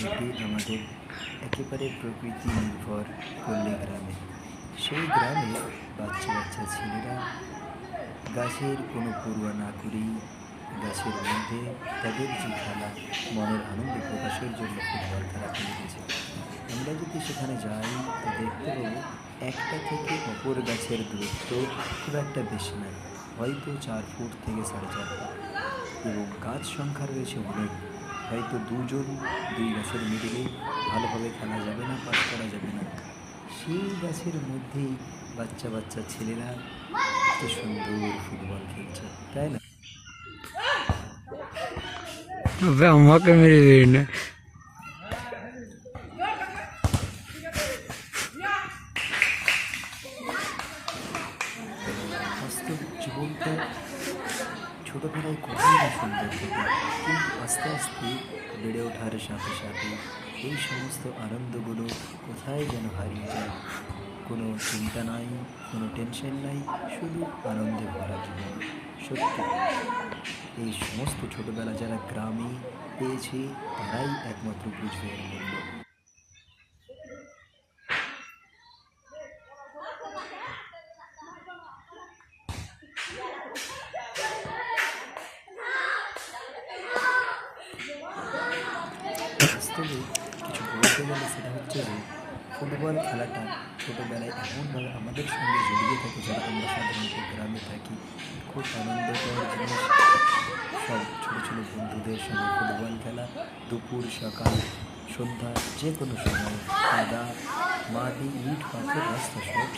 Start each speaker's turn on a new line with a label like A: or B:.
A: এটি আমাদের একেবারে প্রকৃতি নির্ভর পল্লী গ্রামে। সেই গ্রামে বাচ্চা বাচ্চা ছেলেরা গাছের কোনো পড়ুয়া না করেই গাছের মধ্যে তাদের যে খেলা, মনের আনন্দ প্রকাশের জন্য ফুটবল খেলা খেলতেছে। আমরা যদি সেখানে যাই তো দেখতে পাবো একটা থেকে অপর গাছের দূরত্ব খুব একটা বেশি নয়, হয়তো 4 ফুট থেকে 4.5 ফুট, এবং গাছ সংখ্যা রয়েছে অনেক। হয়তো দুজন দুই গাছের মিডিলে ভালোভাবে খেলা যাবে না, পাস করা যাবে না। সেই গাছের মধ্যেই বাচ্চা বাচ্চা ছেলেরা এত সুন্দর ফুটবল খেলছে, তাই না?
B: আমাকে মেরে দিই না।
A: বাস্তব জীবনটা ছোটোবেলায় কখনই না সুন্দর থাকে, কিন্তু আস্তে আস্তে বেড়ে ওঠার সাথে সাথে এই সমস্ত আনন্দগুলো কোথায় যেন হারিয়ে যায়। কোনো চিন্তা নাই, কোনো টেনশন নাই, শুধু আনন্দে ভরা জীবন। সত্যি এই সমস্ত ছোটোবেলা যারা গ্রামে পেয়েছে তারাই একমাত্র বুঝবে এর মূল্য। বাস্তবে কিছু বলতে গেলে সেটা হচ্ছে যে ফুটবল খেলাটা ছোটোবেলায় এমনভাবে আমাদের সঙ্গে জড়িয়ে থাকে, যারা আমরা সাধারণত গ্রামে থাকি। খুব আনন্দকর জিনিস, সব ছোটো ছোটো বন্ধুদের সঙ্গে ফুটবল খেলা, দুপুর সকাল সন্ধ্যা যে কোনো সময়, কাদা মাটি ইট পাথর রাস্তা সব